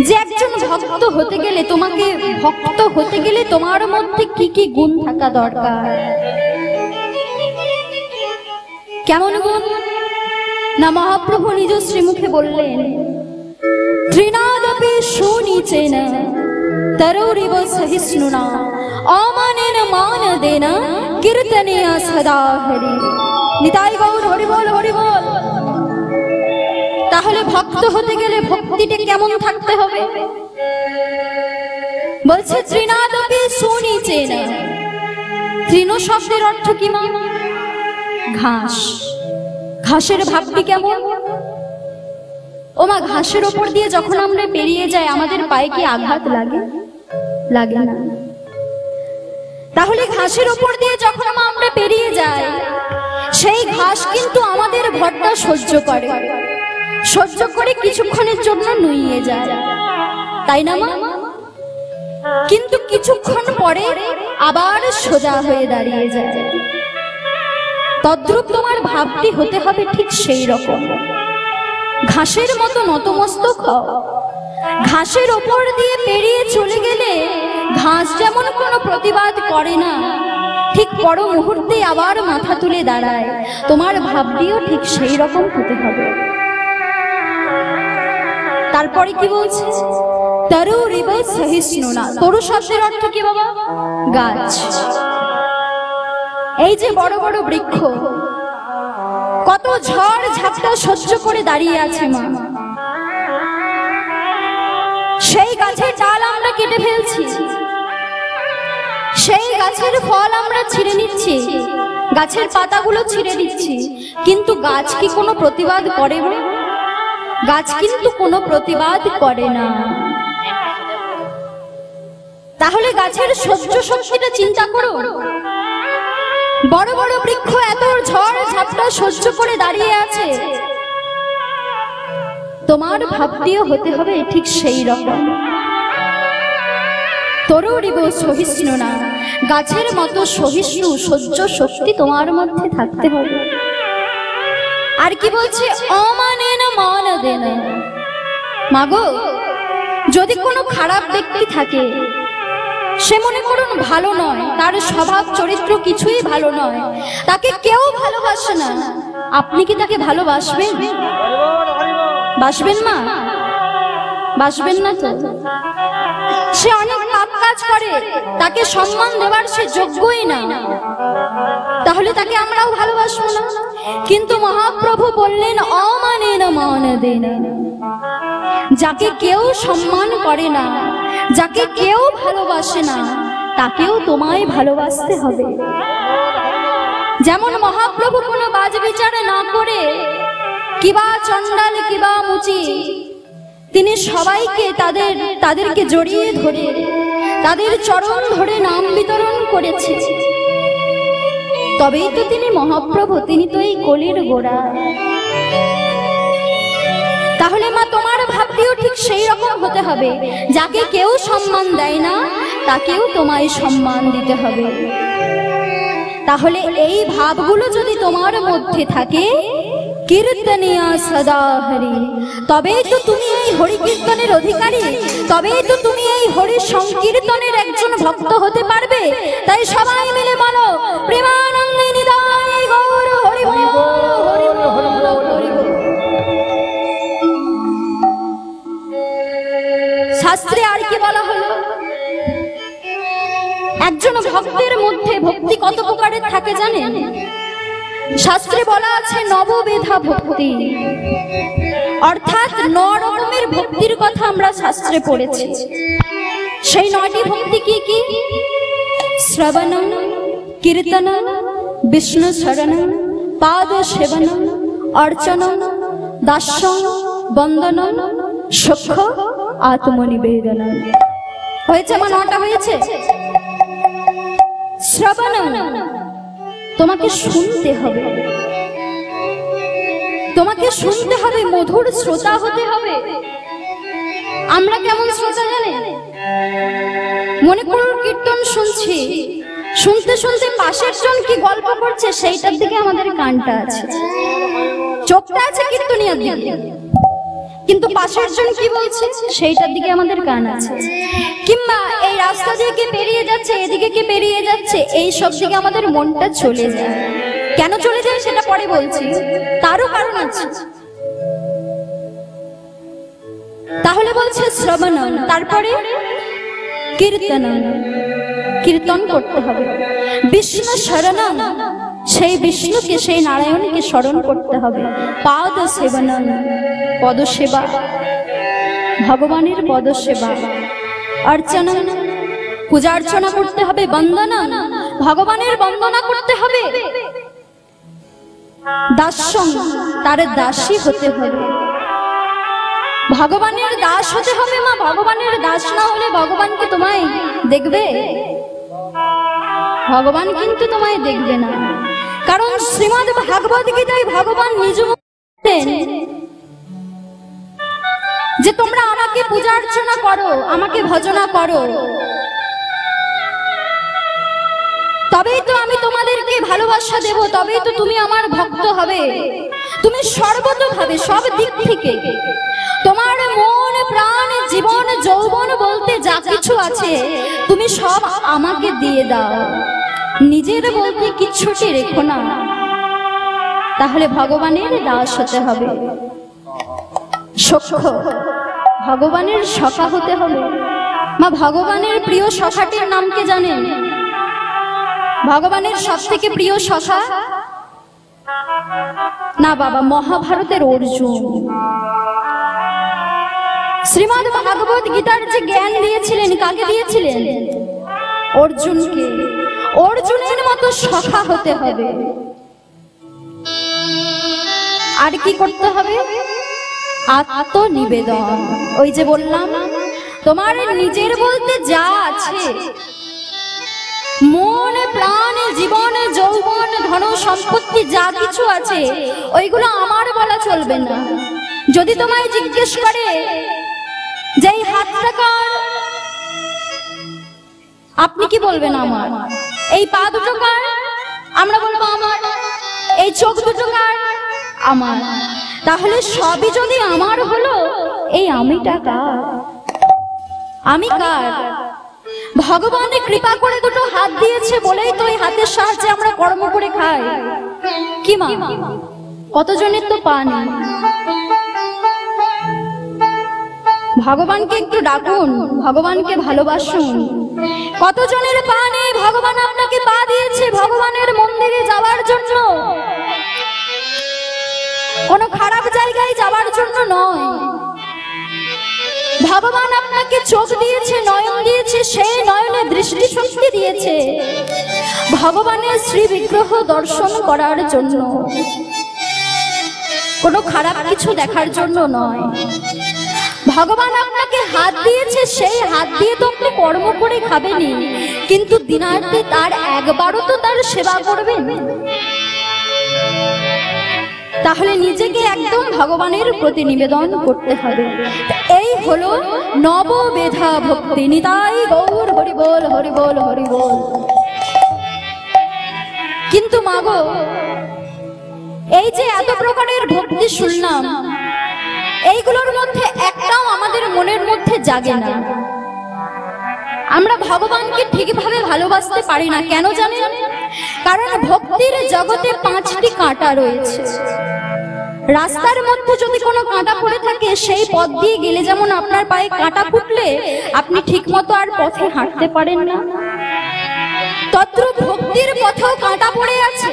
যে একজন ভক্ত হতে গেলে, তোমাকে ভক্ত হতে গেলে তোমার মধ্যে কি কি গুণ থাকা দরকার? কেমন গুণ? না মহাপ্রভু নিজ শ্রীমুখে বললেন, ত্রিনাদপি সুনিচেন তরৌরিব সহিষ্ণুনা অমানেন মানদেন কীর্তনেয়া সদা হরি। নিতাই গৌর হরি বল, হরি বল। তাহলে ভক্ত হতে গেলে ভক্তিটা কেমন থাকতে হবে? বলছে ত্রিনাদপি সুনিচেন। তৃণ শব্দের অর্থ কি মা? ঘাস। ঘাসের ভাবটি কেমন? ও মা, ঘাসের ওপর দিয়ে যখন আমরা পেরিয়ে যাই আমাদের পায়ে কি আঘাত লাগে? লাগে না। তাহলে ঘাসের ওপর দিয়ে যখন আমরা পেরিয়ে যাই, সেই ঘাস কিন্তু আমাদের ভরটা সহ্য করে, সহ্য করে কিছুক্ষণের জন্য নুইয়ে যায়, তাই না মা? কিন্তু কিছুক্ষণ পরে আবার সোজা হয়ে দাঁড়িয়ে যায়। তদ্রূপ তোমার ভাবটি হতে হবে ঠিক সেই রকম, ঘাসের মতো নতমস্তক হও। ঘাসের ওপর দিয়ে পেরিয়ে চলে গেলে ঘাস যেমন কোনো প্রতিবাদ করে না, ঠিক পর মুহূর্তে আবার মাথা তুলে দাঁড়ায়, তোমার ভাবটিও ঠিক সেই রকম হতে হবে। তারপরে কি বলছে? তরুরিব সহিষ্ণুনা। তরু শব্দের অর্থ কি বাবা? গাছ। এই যে বড় বড় বৃক্ষ কত ঝড় ঝাপটা সহ্য করে দাঁড়িয়ে আছে মা, সেই গাছের ডাল আমরা কেটে ফেলছি, সেই গাছের ফল আমরা ছিঁড়ে নিচ্ছি, গাছের পাতাগুলো ছিঁড়ে দিচ্ছি, কিন্তু গাছ কি কোনো প্রতিবাদ করে? গাছ কিন্তু কোনো প্রতিবাদ করে না। তাহলে গাছের সহ্য শক্তিটা চিন্তা করো। বড় বড় বৃক্ষ এত ঝড় ঝাপটা সহ্য করে দাঁড়িয়ে আছে, তোমার ভাবটিও হতে হবে ঠিক সেই রকম। তরুরিব সহিষ্ণুনা। গাছের মতো সহিষ্ণু সহ্য শক্তি তোমার মধ্যে থাকতে হবে। আর কি বলছে? অমানেন মানদেন। মাগো, যদি কোনো খারাপ ব্যক্তি থাকে, সে মনে করুন ভালো নয়, তার স্বভাব চরিত্র কিছুই ভালো নয়, তাকে কেউ ভালোবাসে না, আপনি কি তাকে ভালোবাসবেন? বাসবেন মা? বাসবেন না তো। সে অনেক পাপ কাজ করে, তাকে সম্মান দেওয়ার সে যোগ্যই না, তাহলে তাকে আমরাও ভালোবাসবো না। কিন্তু মহাপ্রভু বললেন অমানেন মানদেন। যাকে কেউ সম্মান করে না, যাকে কেউ ভালোবাসে না, তাকেও তোমায় ভালোবাসতে হবে। যেমন মহাপ্রভু কোনো বাজ বিচারে না করে, কিবা চণ্ডাল কিবা মুচি, তিনি সবাইকে তাদেরকে জড়িয়ে ধরে তাদের চরণ ধরে নাম বিতরণ করেছে। তবেই তো তিনি মহাপ্রভু, তিনি তো এই কলির গোড়া। তাহলে মা, তোমার ভাবটিও ঠিক সেই রকম হতে হবে। যাকে কেউ সম্মান দেয় না, তাকেও তোমায় সম্মান দিতে হবে। তাহলে এই ভাবগুলো যদি তোমার মধ্যে থাকে, কীর্তনিয়া সদা হরি, তবেই তো তুমি এই হরি কীর্তনের অধিকারী, তবেই তো তুমি এই হরি সংকীর্তনের একজন ভক্ত হতে পারবে। তাই সবাই মিলে বলো, প্রেমানন্দে নিতাই গৌর হরি বল, হরি বল, হরি বল। শাস্ত্রে আর কি বলা হলো? একজন ভক্তের মধ্যে ভক্তি কত প্রকারের থাকে জানেন? শাস্ত্রে বলা আছে নববেধা ভক্তি, অর্থাৎ 9 রকমের ভক্তির কথা আমরা শাস্ত্রে পড়েছি। সেই 9টি ভক্তি কি কি? শ্রবণম, কীর্তনম, বিষ্ণু শরণম, পাদ সেবনম, অর্চনম, দাস্যম, বন্দনম, সখ্য, আত্মনিবেদনম। হয়েছে মা? 9টা হয়েছে। শ্রবণম, তোমাকে শুনতে হবে, তোমাকে শুনতে হবে, মধুর শ্রোতা হতে হবে। আমরা কেমন শ্রোতা জানেন? মনে করুন কীর্তন শুনছি, শুনতে শুনতে পাশের জন কি গল্প করছে সেইটার দিকে আমাদের কানটা আছে, চোখটা আছে কীর্তনিয়ার দিকে, কিন্তু পাশের জন কি বলছে সেইটার দিকে আমাদের কান আছে। কিংবা এই রাস্তা দিয়ে কে পেরিয়ে যাচ্ছে, এদিকে কে পেরিয়ে যাচ্ছে, এই সব দিকে আমাদের মনটা চলে যায়। কেন চলে যায় সেটা পরে বলছি, তারও কারণ আছে। তাহলে বলছে শ্রবণম, তারপরে কীর্তনম, কীর্তন করতে হবে। বিষ্ণু শরণম, সেই বিষ্ণুকে সেই নারায়ণকে স্মরণ করতে হবে। পাদ সেবনম, পদসেবা, ভগবানের পদসেবা। অর্চনা, পূজা অর্চনা করতে হবে। বন্দনা, ভগবানের বন্দনা করতে হবে। দাস্যম, তার দাসী হতে হবে। ভগবানের দাস হতে হবে মা। ভগবানের দাস না হলে ভগবানকে তোমায় দেখবে? ভগবান কিন্তু তোমায় দেখবে না। কারণ শ্রীমদ্ ভাগবত গীতায় ভগবান নিজ বলেন যে তোমরা আমাকে পূজা অর্চনা করো, আমাকে ভজনা করো, তবেই তো আমি তোমাদেরকে ভালোবাসা দেব, তবেই তো তুমি আমার ভক্ত হবে। তুমি সর্বতোভাবে সব দিক থেকে তোমার মন প্রাণ জীবন যৌবন বলতে যা কিছু আছে তুমি সব আমাকে দিয়ে দাও, নিজের বলতে কিচ্ছুটি রেখো না। তাহলে ভগবানের দাস হতে হবে। সখ্য, ভগবানের সখা হতে হবে। মা, ভগবানের প্রিয় সখাটির নাম কে জানেন? ভগবানের সব থেকে প্রিয় সখা না বাবা, মহাভারতের অর্জুন। শ্রীমদ্ ভাগবত গীতার যে জ্ঞান দিয়েছিলেন, কাকে দিয়েছিলেন? অর্জুনকে। অর্জুনের মতো সখা হতে হবে। আর কি করতে হবে? আত্মনিবেদন। ওই যে বললাম, তোমার নিজের বলতে যা আছে, মন প্রাণ জীবন যৌবন ধন সম্পত্তি যা কিছু আছে, ওইগুলো আমার বলা চলবে না। যদি তোমায় জিজ্ঞেস করে যে এই হাতটা কার, আপনি কি বলবেন? আমার। এই পা দুটো কার? আমরা বলবো আমার। এই চোখ দুটো কার? আমার। তাহলে সবই যদি আমার হলো, এই আমিটা কার? আমি কার? ভগবান কৃপা করে দুটো হাত দিয়েছে বলেই তো এই হাতের সাহায্যে আমরা কর্ম করে খাই। কি মা, কতজনের তো পা নেই। ভগবানকে একটু ডাকুন, ভগবানকে ভালোবাসুন। কতজনের পা নেই, ভগবান আপনাকে পা দিয়েছে ভগবানের মন্দিরে যাওয়ার জন্য, কোনো খারাপ জায়গায় যাওয়ার জন্য নয়। ভগবান আপনাকে চোখ দিয়েছে, নয়ন দিয়েছে, সেই নয়নে দৃষ্টি শক্তি দিয়েছে ভগবানের শ্রী বিগ্রহ দর্শন করার জন্য, কোনো খারাপ কিছু দেখার জন্য নয়। ভগবান আপনাকে হাত দিয়েছে, সেই হাত দিয়ে তো আপনি কর্ম করে খাবেনই, কিন্তু দিনার্থে তার একবারও তো তার সেবা করবেন। তাহলে নিজেকে একদম ভগবানের প্রতি নিবেদন করতে হবে। এই হলো নববেধা ভক্তি। নিতাই গৌর হরি বল, হরি বল, হরি বল। কিন্তু মাগো, এই যে এত প্রকারের ভক্তি শুনলাম, এইগুলোর মধ্যে একটাও আমাদের মনের মধ্যে জাগে না। আমরা ভগবানকে ঠিকভাবে ভালোবাসতে পারি না। কেন জানেন? কারণ ভক্তির জগতে 5টি কাঁটা রয়েছে। রাস্তার মধ্যে যদি কোনো কাঁটা পড়ে থাকে, সেই পথ দিয়ে গেলে যেমন আপনার পায়ে কাঁটা ফুটলে আপনি ঠিক মতো আর পথে হাঁটতে পারেন না, তদ্রূপ ভক্তির পথেও কাঁটা পড়ে আছে।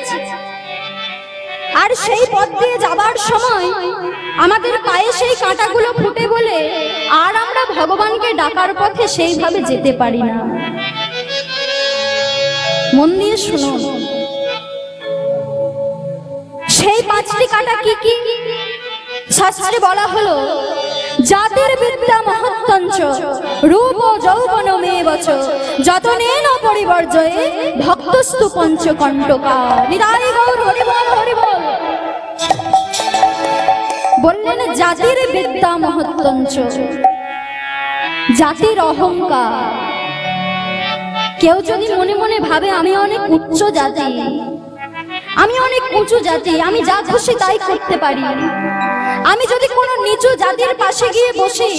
আর সেই পথ দিয়ে যাবার সময় আমাদের পায়ে সেই কাঁটাগুলো ফুটে বলে আর আমরা ভগবানকে ডাকার পথে সেইভাবে যেতে পারি না। মন দিয়ে শুনুন, সেই 5টি কাঁটা কি কি? শাস্ত্রে বলা হলো, জাতির বিদ্যা মহত্তঞ্চ রূপ যৌবনমেবচ যতনেন পরিবর্জয়ে ভক্তস্তু পঞ্চকণ্টকা। নিতাই গৌর হরি বল, হরি বল। বললেন জাতির বিদ্যা মহত্তঞ্চ, জাতির অহংকার। কেউ যদি মনে মনে ভাবে আমি অনেক উচ্চ জাতি, আমি অনেক উঁচু জাতি, আমি যা খুশি তাই করতে পারি, আমি যদি কোনো নিচু জাতির পাশে গিয়ে বসি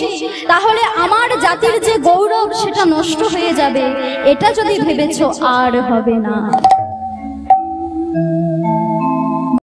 তাহলে আমার জাতির যে গৌরব সেটা নষ্ট হয়ে যাবে, এটা যদি ভেবেছো আর হবে না।